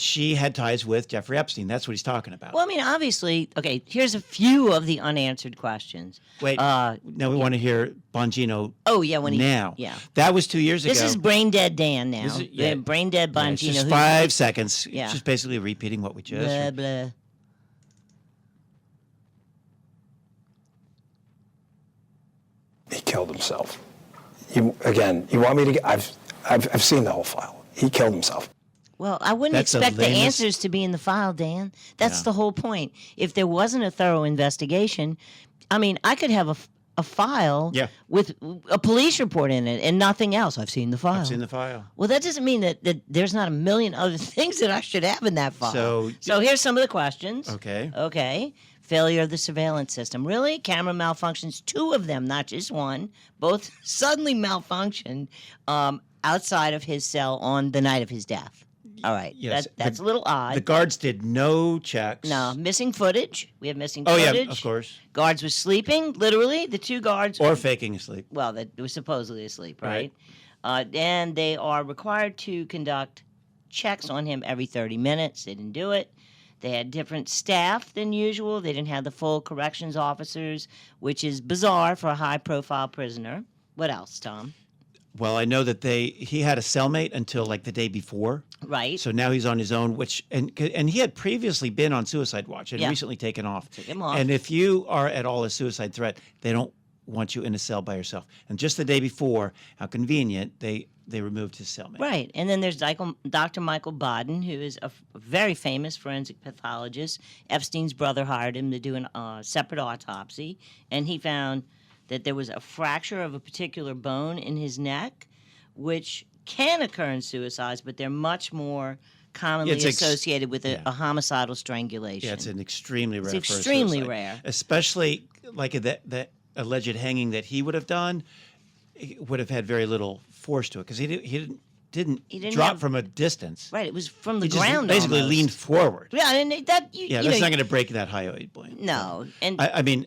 Speaker 1: ties with Jeffrey Epstein. That's what he's talking about.
Speaker 2: Well, I mean, obviously, okay, here's a few of the unanswered questions.
Speaker 1: Wait, now we want to hear Bongino.
Speaker 2: Oh, yeah, now.
Speaker 1: Yeah. That was 2 years ago.
Speaker 2: This is Brain Dead Dan now. Brain Dead Bongino.
Speaker 1: It's just 5 seconds. Yeah. Just basically repeating what we just
Speaker 2: heard. Blah.
Speaker 12: He killed himself. You want me to? I've seen the whole file. He killed himself.
Speaker 2: Well, I wouldn't expect the answers to be in the file, Dan. That's the whole point. If there wasn't a thorough investigation, I mean, I could have a file with a police report in it and nothing else. I've seen the file.
Speaker 1: I've seen the file.
Speaker 2: Well, that doesn't mean that there's not a million other things that I should have in that file. So here's some of the questions. Okay. Failure of the surveillance system. Really? Camera malfunctions, 2 of them, not just one. Both suddenly malfunctioned outside of his cell on the night of his death. All right.
Speaker 1: Yes.
Speaker 2: That's a little odd.
Speaker 1: The guards did no checks.
Speaker 2: No. Missing footage. We have missing footage.
Speaker 1: Oh, yeah, of course.
Speaker 2: Guards were sleeping, literally. The 2 guards.
Speaker 1: Or faking asleep.
Speaker 2: Well, they were supposedly asleep, right? And they are required to conduct checks on him every 30 minutes. They didn't do it. They had different staff than usual. They didn't have the full corrections officers, which is bizarre for a high-profile prisoner. What else, Tom?
Speaker 1: Well, I know that he had a cellmate until like the day before.
Speaker 2: Right.
Speaker 1: So now he's on his own, and he had previously been on suicide watch and recently taken off.
Speaker 2: Took him off.
Speaker 1: And if you are at all a suicide threat, they don't want you in a cell by yourself. And just the day before, how convenient, they removed his cellmate.
Speaker 2: Right. And then there's Dr. Michael Baden, who is a very famous forensic pathologist. Epstein's brother hired him to do a separate autopsy, and he found that there was a fracture of a particular bone in his neck, which can occur in suicides, but they're much more commonly associated with a homicidal strangulation.
Speaker 1: Yeah, it's an extremely rare.
Speaker 2: It's extremely
Speaker 1: suicide.
Speaker 2: rare,
Speaker 1: Especially like that alleged hanging that he would have done. He would have had very little force to it because he didn't drop from a distance.
Speaker 2: Right, it was from the
Speaker 1: He just
Speaker 2: ground.
Speaker 1: basically
Speaker 2: almost.
Speaker 1: leaned forward.
Speaker 2: Yeah, and
Speaker 1: That's not going to break that hyoid bone.
Speaker 2: No, and
Speaker 1: I mean,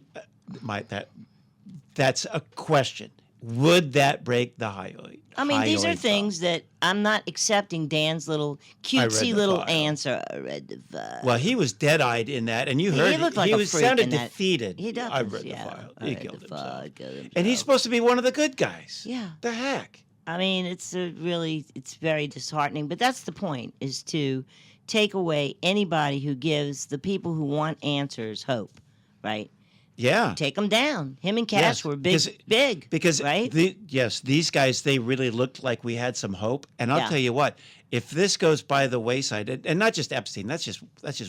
Speaker 1: that's a question. Would that break the hyoid?
Speaker 2: I mean, these are
Speaker 1: hyoid
Speaker 2: things that I'm not accepting Dan's little cutesy
Speaker 1: the
Speaker 2: little
Speaker 1: file.
Speaker 2: answer. I read the file.
Speaker 1: Well, he was dead-eyed in that, and you heard
Speaker 2: he looked like a freak
Speaker 1: sounded
Speaker 2: in that.
Speaker 1: defeated.
Speaker 2: He does.
Speaker 1: I read the
Speaker 2: yeah,
Speaker 1: file.
Speaker 2: I
Speaker 1: He
Speaker 2: read
Speaker 1: killed
Speaker 2: the file,
Speaker 1: himself.
Speaker 2: killed himself.
Speaker 1: And he's supposed to be one of the good guys.
Speaker 2: Yeah.
Speaker 1: The heck?
Speaker 2: I mean, it's very disheartening. But that's the point: is to take away anybody who gives the people who want answers hope, right?
Speaker 1: Yeah.
Speaker 2: Take them down. Him and Cash were big.
Speaker 1: Because
Speaker 2: right?
Speaker 1: These guys, they really looked like we had some hope. And I'll
Speaker 2: Yeah.
Speaker 1: tell you what, if this goes by the wayside, and not just Epstein, that's just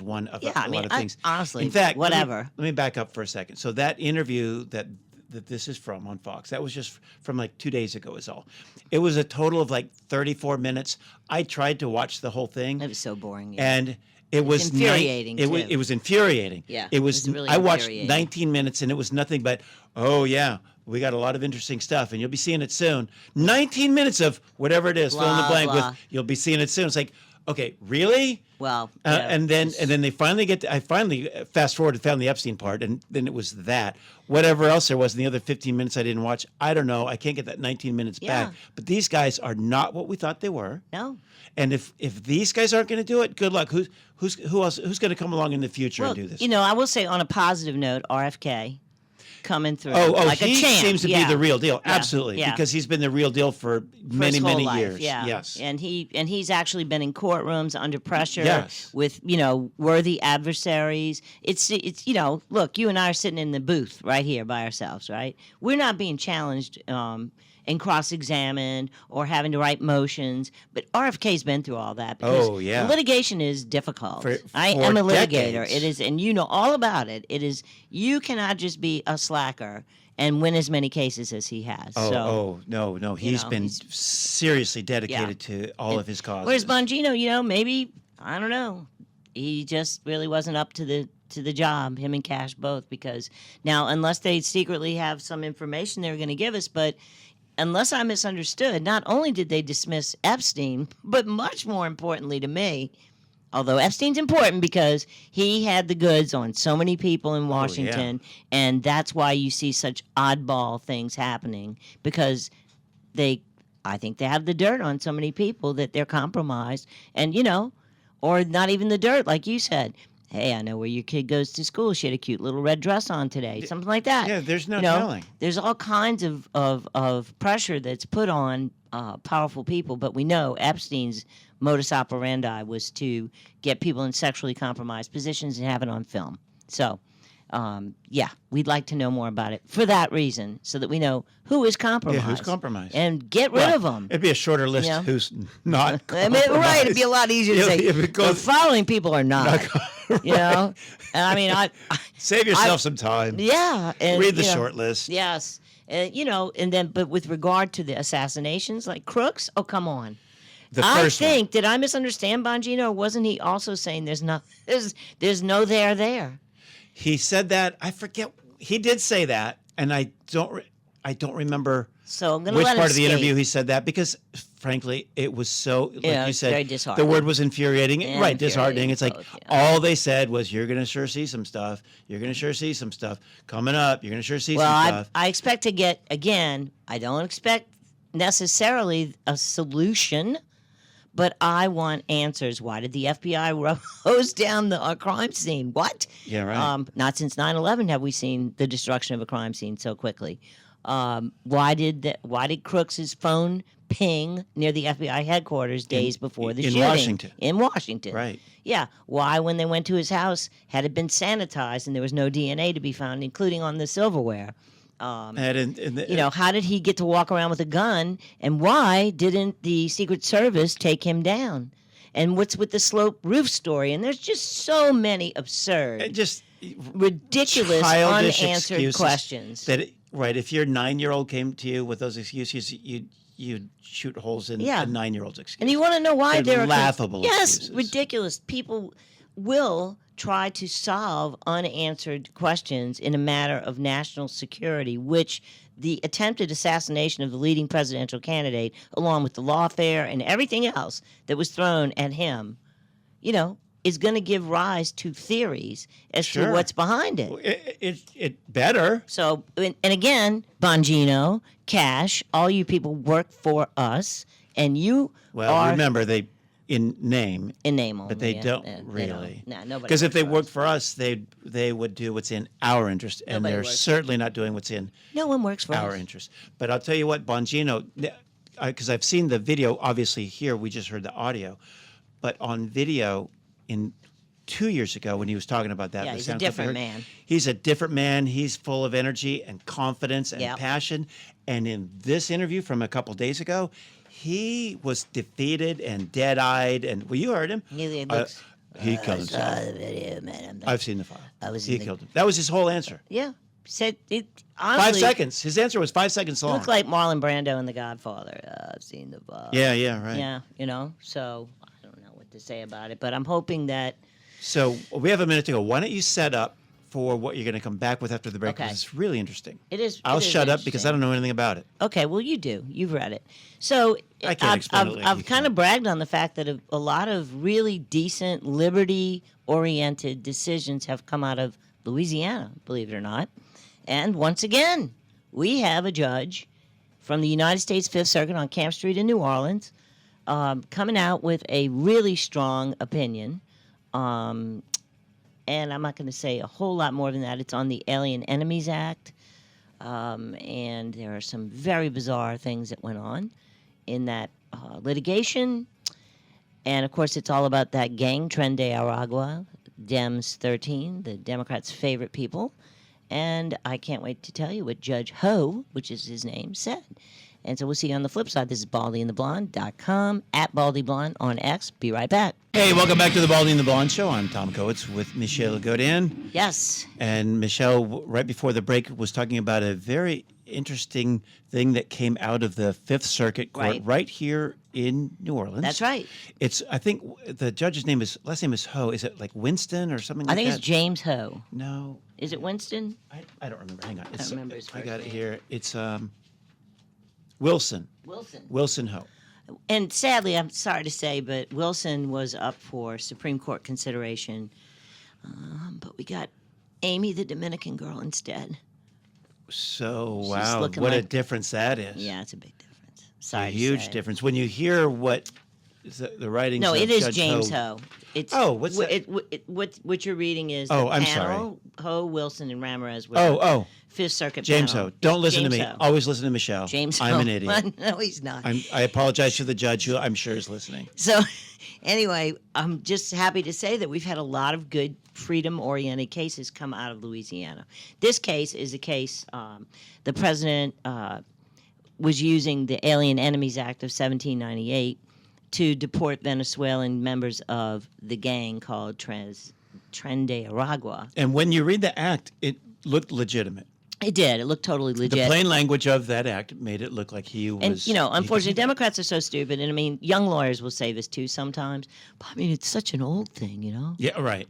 Speaker 1: one of a lot of things.
Speaker 2: Honestly,
Speaker 1: in fact,
Speaker 2: whatever.
Speaker 1: Let me back up for a second. So that interview that this is from on Fox, that was just from like 2 days ago is all. It was a total of like 34 minutes. I tried to watch the whole thing.
Speaker 2: It was so boring.
Speaker 1: And it was
Speaker 2: infuriating.
Speaker 1: It was infuriating.
Speaker 2: Yeah,
Speaker 1: it was.
Speaker 2: really
Speaker 1: I watched
Speaker 2: infuriating.
Speaker 1: 19 minutes, and it was nothing but, oh yeah, we got a lot of interesting stuff, and you'll be seeing it soon. 19 minutes of whatever it is, fill in the
Speaker 2: Blah,
Speaker 1: blank
Speaker 2: blah.
Speaker 1: with. You'll be seeing it soon. It's like, okay, really?
Speaker 2: Well,
Speaker 1: And then they finally get. I finally fast forwarded, found the Epstein part, and then it was that. Whatever else there was in the other 15 minutes I didn't watch, I don't know. I can't get that 19 minutes back. But these guys are not what we thought they were.
Speaker 2: No.
Speaker 1: And if these guys aren't going to do it, good luck. Who else? Who's going to come along in the future and do this?
Speaker 2: You know, I will say on a positive note, RFK coming through.
Speaker 1: Oh,
Speaker 2: like
Speaker 1: he
Speaker 2: a champ.
Speaker 1: seems to be the real deal.
Speaker 2: Yeah.
Speaker 1: Absolutely,
Speaker 2: Yeah.
Speaker 1: because he's been the real deal for
Speaker 2: For
Speaker 1: many,
Speaker 2: his whole
Speaker 1: many
Speaker 2: life,
Speaker 1: years.
Speaker 2: Yeah.
Speaker 1: Yes.
Speaker 2: And he's actually been in courtrooms under pressure
Speaker 1: Yes.
Speaker 2: with, worthy adversaries. It's look, you and I are sitting in the booth right here by ourselves, right? We're not being challenged and cross-examined or having to write motions, but RFK's been through all that because
Speaker 1: Oh, yeah.
Speaker 2: litigation is difficult. I
Speaker 1: for
Speaker 2: am a litigator.
Speaker 1: decades.
Speaker 2: It is, and you know all about it. It is, you cannot just be a slacker and win as many cases as he has.
Speaker 1: No. He's been
Speaker 2: he's-
Speaker 1: seriously dedicated to all of his causes.
Speaker 2: Whereas Bongino, maybe, I don't know, he just really wasn't up to the job, him and Cash both, because now, unless they secretly have some information they're going to give us, but unless I misunderstood, not only did they dismiss Epstein, but much more importantly to me, although Epstein's important because he had the goods on so many people in Washington, and that's why you see such oddball things happening, because I think they have the dirt on so many people that they're compromised, and or not even the dirt, like you said. Hey, I know where your kid goes to school. She had a cute little red dress on today, something like that.
Speaker 1: Yeah, there's no telling.
Speaker 2: There's all kinds of pressure that's put on powerful people, but we know Epstein's modus operandi was to get people in sexually compromised positions and have it on film. So, we'd like to know more about it for that reason, so that we know who is compromised.
Speaker 1: Yeah, who's compromised.
Speaker 2: And get rid of them.
Speaker 1: It'd be a shorter list who's not
Speaker 2: I
Speaker 1: compromised.
Speaker 2: mean, right, it'd be a lot easier to say,
Speaker 1: If it goes-
Speaker 2: the following people are not. And I mean,
Speaker 1: Save yourself some time.
Speaker 2: Yeah. And,
Speaker 1: Read the short list.
Speaker 2: Yes. And then, but with regard to the assassinations, like Crooks, oh, come on. Did I misunderstand Bongino, or wasn't he also saying there's no there?
Speaker 1: He said that. I forget. He did say that, and I don't remember
Speaker 2: so I'm gonna
Speaker 1: which
Speaker 2: let
Speaker 1: part
Speaker 2: it
Speaker 1: of the
Speaker 2: skate.
Speaker 1: interview he said that, because frankly, it was so, like you
Speaker 2: it's
Speaker 1: said,
Speaker 2: very disheartening.
Speaker 1: the word was infuriating.
Speaker 2: Yeah,
Speaker 1: Right, disheartening. It's like
Speaker 2: both,
Speaker 1: all they said was, you're going to sure see some stuff. You're going to sure see some stuff. Coming up, you're going to sure see some stuff.
Speaker 2: I expect to get, again, I don't expect necessarily a solution, but I want answers. Why did the FBI hose down the crime scene? What?
Speaker 1: Yeah, right.
Speaker 2: Not since 9/11 have we seen the destruction of a crime scene so quickly. Why did Crooks' phone ping near the FBI headquarters days before the shooting? In Washington.
Speaker 1: Right.
Speaker 2: Yeah. Why, when they went to his house, had it been sanitized and there was no DNA to be found, including on the silverware? How did he get to walk around with a gun, and why didn't the Secret Service take him down? And what's with the slope roof story? And there's just so many absurd, ridiculous,
Speaker 1: childish
Speaker 2: unanswered
Speaker 1: excuses
Speaker 2: questions.
Speaker 1: that Right. If your 9-year-old came to you with those excuses, you'd shoot holes in a 9-year-old's excuse.
Speaker 2: And you want to know why
Speaker 1: They're laughable
Speaker 2: Yes,
Speaker 1: excuses.
Speaker 2: ridiculous. People will try to solve unanswered questions in a matter of national security, which the attempted assassination of the leading presidential candidate, along with the lawfare and everything else that was thrown at him, is going to give rise to theories as to what's behind it.
Speaker 1: It better.
Speaker 2: So, and again, Bongino, Cash, all you people work for us, and you are...
Speaker 1: remember, they in name only, but they don't
Speaker 2: They
Speaker 1: really.
Speaker 2: don't. No, nobody.
Speaker 1: Because if
Speaker 2: works
Speaker 1: they
Speaker 2: for
Speaker 1: worked
Speaker 2: us.
Speaker 1: for us, they would do what's in our interest, and
Speaker 2: Nobody
Speaker 1: they're
Speaker 2: works for
Speaker 1: certainly not doing what's in
Speaker 2: No one works for
Speaker 1: our
Speaker 2: us.
Speaker 1: interest. But I'll tell you what, Bongino, because I've seen the video. Obviously, here we just heard the audio, but on video in 2 years ago when he was talking about that,
Speaker 2: Yeah,
Speaker 1: the
Speaker 2: he's a
Speaker 1: sound clip I
Speaker 2: different
Speaker 1: heard,
Speaker 2: man.
Speaker 1: He's a different man. He's full of energy and confidence and
Speaker 2: Yep.
Speaker 1: passion. And in this interview from a couple days ago, he was defeated and dead-eyed. And well, you heard him.
Speaker 2: He looks.
Speaker 1: He killed
Speaker 2: I
Speaker 1: himself.
Speaker 2: saw the video, man.
Speaker 1: I've seen the file.
Speaker 2: was
Speaker 1: He
Speaker 2: in the-
Speaker 1: killed him. That was his whole answer.
Speaker 2: Yeah, said it.
Speaker 1: 5
Speaker 2: Honestly,
Speaker 1: seconds. His answer was 5 seconds long.
Speaker 2: looked like Marlon Brando in The Godfather. I've seen the.
Speaker 1: Yeah, right.
Speaker 2: Yeah, So I don't know what to say about it, but I'm hoping that.
Speaker 1: So we have a minute to go. Why don't you set up for what you're going to come back with after the break?
Speaker 2: Okay.
Speaker 1: Because it's really interesting.
Speaker 2: It is.
Speaker 1: I'll
Speaker 2: it is
Speaker 1: shut up because I
Speaker 2: interesting.
Speaker 1: don't know anything about it.
Speaker 2: Okay, well, you do. You've read it. So
Speaker 1: I can't explain it like you
Speaker 2: I've kind of bragged on the fact that a lot of really decent, liberty-oriented decisions have come out of Louisiana, believe it or not. And once again, we have a judge from the United States Fifth Circuit on Camp Street in New Orleans coming out with a really strong opinion. And I'm not going to say a whole lot more than that. It's on the Alien Enemies Act. And there are some very bizarre things that went on in that litigation. And, of course, it's all about that gang, Tren de Aragua, Dems 13, the Democrats' favorite people. And I can't wait to tell you what Judge Ho, which is his name, said. And so we'll see you on the flip side. This is baldyandtheblonde.com, at baldyblonde on X. Be right back.
Speaker 1: Hey, welcome back to the Baldy and the Blonde Show. I'm Tom Coates with Michelle Godin.
Speaker 2: Yes.
Speaker 1: And Michelle, right before the break, was talking about a very interesting thing that came out of the Fifth Circuit Court right here in New Orleans.
Speaker 2: That's right.
Speaker 1: It's, I think the judge's last name is Ho. Is it like Winston or something like that?
Speaker 2: I think it's James Ho.
Speaker 1: No.
Speaker 2: Is it Winston?
Speaker 1: I don't remember. Hang on.
Speaker 2: I don't remember his
Speaker 1: I
Speaker 2: first
Speaker 1: got it
Speaker 2: name.
Speaker 1: here. It's Wilson. Wilson Ho.
Speaker 2: And sadly, I'm sorry to say, but Wilson was up for Supreme Court consideration. But we got Amy, the Dominican girl, instead.
Speaker 1: So,
Speaker 2: She's
Speaker 1: wow,
Speaker 2: looking
Speaker 1: what a
Speaker 2: like-
Speaker 1: difference that is.
Speaker 2: Yeah, it's a big difference.
Speaker 1: A
Speaker 2: Sorry to
Speaker 1: huge
Speaker 2: say.
Speaker 1: difference. When you hear what the writings
Speaker 2: No,
Speaker 1: of
Speaker 2: it is
Speaker 1: Judge
Speaker 2: James
Speaker 1: Ho.
Speaker 2: Ho. It's
Speaker 1: What's that?
Speaker 2: What you're reading is
Speaker 1: Oh,
Speaker 2: the
Speaker 1: I'm
Speaker 2: panel, Ho, Wilson, and Ramirez. Were
Speaker 1: Oh.
Speaker 2: Fifth Circuit
Speaker 1: James
Speaker 2: panel.
Speaker 1: Ho. Don't listen
Speaker 2: James
Speaker 1: to me.
Speaker 2: Ho.
Speaker 1: Always listen to Michelle.
Speaker 2: James
Speaker 1: I'm
Speaker 2: Ho.
Speaker 1: an idiot.
Speaker 2: No, he's not.
Speaker 1: I apologize to the judge who I'm sure is listening.
Speaker 2: So, anyway, I'm just happy to say that we've had a lot of good freedom-oriented cases come out of Louisiana. This case is a case the president was using the Alien Enemies Act of 1798 to deport Venezuelan members of the gang called Tren de Aragua.
Speaker 1: And when you read the act, it looked legitimate.
Speaker 2: It did. It looked totally legit.
Speaker 1: The plain language of that act made it look like he was.
Speaker 2: And, unfortunately, Democrats are so stupid. And, I mean, young lawyers will say this, too, sometimes. But, I mean, it's such an old thing,
Speaker 1: Yeah, right.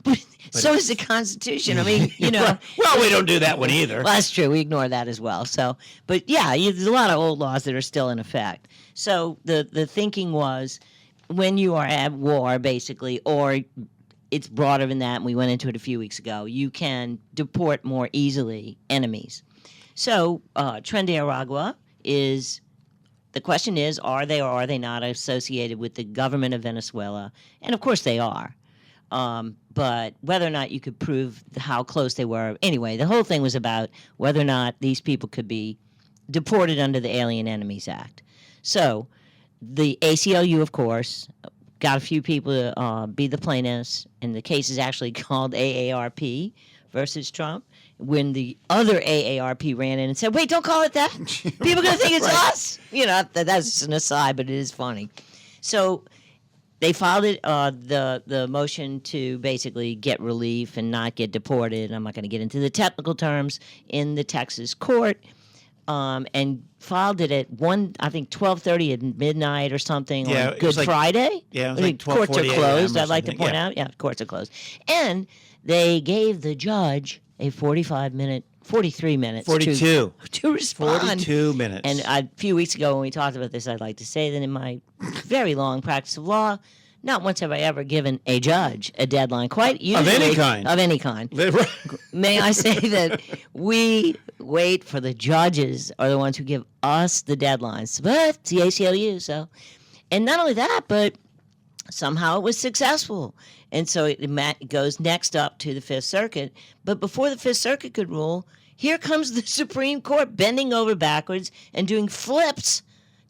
Speaker 2: but so is the Constitution. I mean,
Speaker 1: Well, we don't do that one either.
Speaker 2: Well, that's true. We ignore that as well. So, but yeah, there's a lot of old laws that are still in effect. So the thinking was, when you are at war, basically, or it's broader than that, and we went into it a few weeks ago, you can deport more easily enemies. So Tren de Aragua is, the question is, are they or are they not associated with the government of Venezuela? And of course they are. But whether or not you could prove how close they were, anyway, the whole thing was about whether or not these people could be deported under the Alien Enemies Act. So the ACLU, of course, got a few people to be the plaintiffs, and the case is actually called AARP versus Trump. When the other AARP ran in and said, "Wait, don't call it that. People are going to think it's us." That's an aside, but it is funny. So they filed it, the motion to basically get relief and not get deported. I'm not going to get into the technical terms in the Texas court, and filed it at 12:30 at midnight or something
Speaker 1: Yeah,
Speaker 2: on
Speaker 1: it
Speaker 2: Good
Speaker 1: was like-
Speaker 2: Friday.
Speaker 1: yeah, it was
Speaker 2: I mean,
Speaker 1: like
Speaker 2: courts are
Speaker 1: 12:48
Speaker 2: closed.
Speaker 1: or
Speaker 2: I'd like to
Speaker 1: something,
Speaker 2: point
Speaker 1: yeah.
Speaker 2: out, yeah, courts are closed, and they gave the judge a 43 minutes
Speaker 1: 42.
Speaker 2: to respond.
Speaker 1: 42 minutes.
Speaker 2: And a few weeks ago when we talked about this, I'd like to say that in my very long practice of law, not once have I ever given a judge a deadline. Quite usually,
Speaker 1: any kind.
Speaker 2: Of any kind. May I say that we wait for the judges are the ones who give us the deadlines. But it's the ACLU, so. And not only that, but somehow it was successful. And so it goes next up to the Fifth Circuit. But before the Fifth Circuit could rule, here comes the Supreme Court bending over backwards and doing flips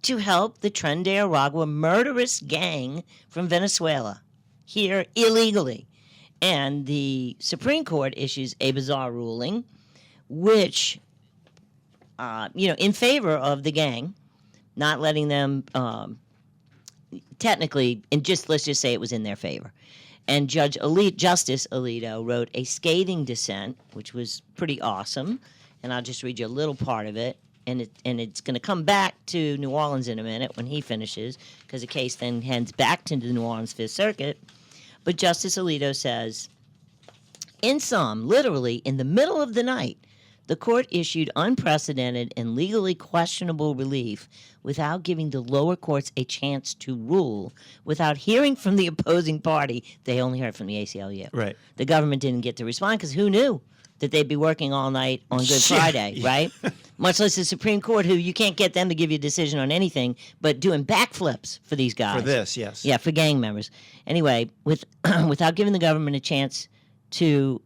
Speaker 2: to help the Tren de Aragua murderous gang from Venezuela here illegally. And the Supreme Court issues a bizarre ruling, which, in favor of the gang, not letting them technically, and let's just say it was in their favor. And Justice Alito wrote a scathing dissent, which was pretty awesome. And I'll just read you a little part of it. And it's going to come back to New Orleans in a minute when he finishes, because the case then heads back to the New Orleans Fifth Circuit. But Justice Alito says, in sum, literally in the middle of the night, the court issued unprecedented and legally questionable relief without giving the lower courts a chance to rule, without hearing from the opposing party. They only heard from the ACLU.
Speaker 1: Right.
Speaker 2: The government didn't get to respond because who knew that they'd be working all night on Good Friday, right? Much less the Supreme Court, who you can't get them to give you a decision on anything, but doing backflips for these guys.
Speaker 1: For this, yes.
Speaker 2: Yeah, for gang members. Anyway, without giving the government a chance to...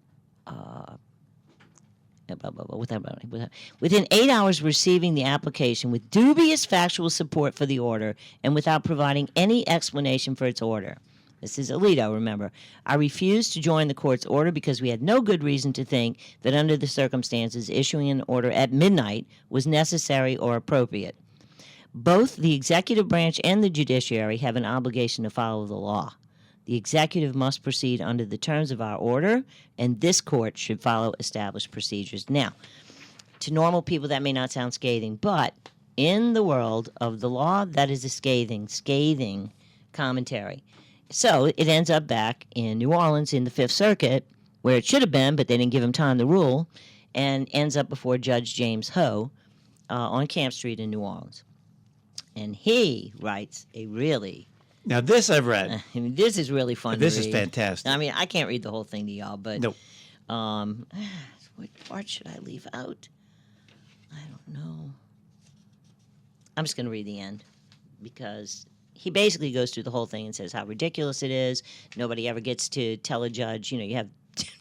Speaker 2: within 8 hours receiving the application with dubious factual support for the order and without providing any explanation for its order. This is Alito, remember. I refused to join the court's order because we had no good reason to think that under the circumstances issuing an order at midnight was necessary or appropriate. Both the executive branch and the judiciary have an obligation to follow the law. The executive must proceed under the terms of our order, and this court should follow established procedures. Now, to normal people, that may not sound scathing, but in the world of the law, that is a scathing commentary. So it ends up back in New Orleans in the Fifth Circuit, where it should have been, but they didn't give him time to rule, and ends up before Judge James Ho on Camp Street in New Orleans. And he writes a really...
Speaker 1: Now, this I've read.
Speaker 2: I mean, this is really fun
Speaker 1: This
Speaker 2: to
Speaker 1: is
Speaker 2: read.
Speaker 1: fantastic.
Speaker 2: I mean, I can't read the whole thing to y'all, but...
Speaker 1: Nope.
Speaker 2: What part should I leave out? I don't know. I'm just going to read the end, because he basically goes through the whole thing and says how ridiculous it is. Nobody ever gets to tell a judge, you have...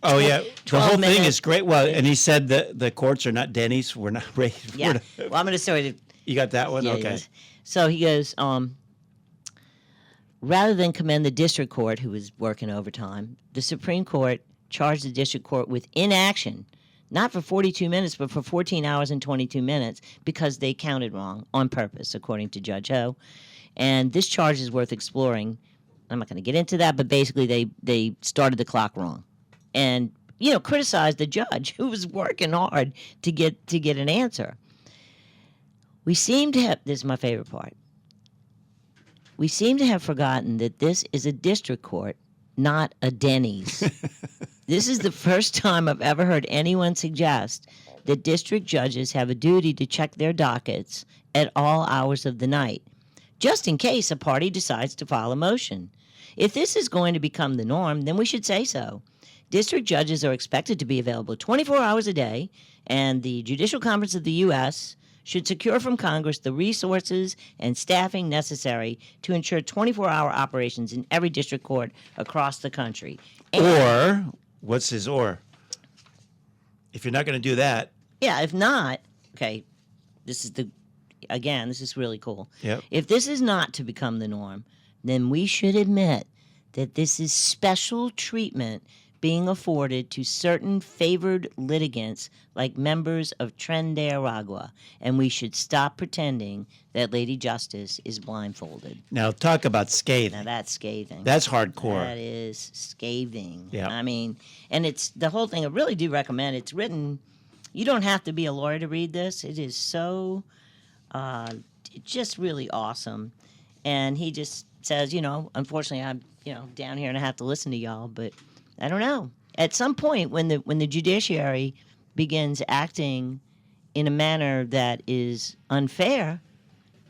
Speaker 1: Oh, yeah. The
Speaker 2: 12
Speaker 1: whole
Speaker 2: minutes.
Speaker 1: thing is great. Well, and he said that the courts are not Denny's. We're not ready.
Speaker 2: Yeah. Well, I'm going to sort of...
Speaker 1: You got that one?
Speaker 2: Yeah,
Speaker 1: Okay.
Speaker 2: yes. So he goes, rather than commend the district court, who was working overtime, the Supreme Court charged the district court with inaction, not for 42 minutes, but for 14 hours and 22 minutes, because they counted wrong on purpose, according to Judge Ho. And this charge is worth exploring. I'm not going to get into that, but basically they started the clock wrong. And, criticized the judge, who was working hard to get an answer. We seem to have, this is my favorite part, we seem to have forgotten that this is a district court, not a Denny's. This is the first time I've ever heard anyone suggest that district judges have a duty to check their dockets at all hours of the night, just in case a party decides to file a motion. If this is going to become the norm, then we should say so. District judges are expected to be available 24 hours a day, and the Judicial Conference of the U.S. should secure from Congress the resources and staffing necessary to ensure 24-hour operations in every district court across the country.
Speaker 1: Or, what's his or? If you're not going to do that.
Speaker 2: Yeah, if not, okay, this is really cool.
Speaker 1: Yep.
Speaker 2: If this is not to become the norm, then we should admit that this is special treatment being afforded to certain favored litigants like members of Tren de Aragua, and we should stop pretending that Lady Justice is blindfolded.
Speaker 1: Now, talk about scathing.
Speaker 2: Now, that's scathing.
Speaker 1: That's hardcore.
Speaker 2: That is scathing.
Speaker 1: Yeah.
Speaker 2: I mean, and it's the whole thing. I really do recommend. It's written. You don't have to be a lawyer to read this. It is so, just really awesome. And he just says, unfortunately, I'm, down here and I have to listen to y'all, but I don't know. At some point, when the judiciary begins acting in a manner that is unfair,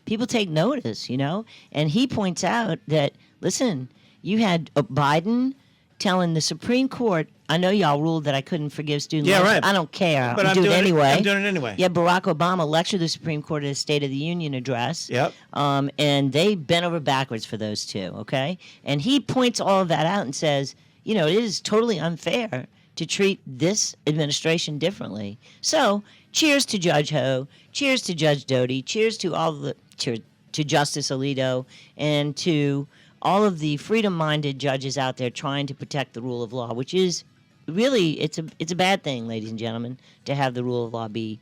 Speaker 2: people take notice, And he points out that, listen, you had Biden telling the Supreme Court, I know y'all ruled that I couldn't forgive student loans.
Speaker 1: Right.
Speaker 2: I don't care.
Speaker 1: But
Speaker 2: I'm doing it anyway.
Speaker 1: I'm doing it anyway.
Speaker 2: Yeah, Barack Obama lectured the Supreme Court at a State of the Union address.
Speaker 1: Yep.
Speaker 2: And they bent over backwards for those two, okay? And he points all of that out and says, it is totally unfair to treat this administration differently. So, cheers to Judge Ho, cheers to Judge Doty, cheers to all the to Justice Alito, and to all of the freedom-minded judges out there trying to protect the rule of law, which is really it's a bad thing, ladies and gentlemen, to have the rule of law be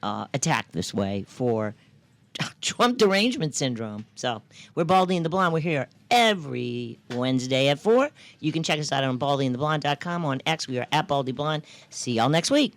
Speaker 2: attacked this way for Trump derangement syndrome. So we're Baldy and the Blonde. We're here every Wednesday at 4. You can check us out on baldyandtheblonde.com. On X, we are at Baldy Blonde. See y'all next week.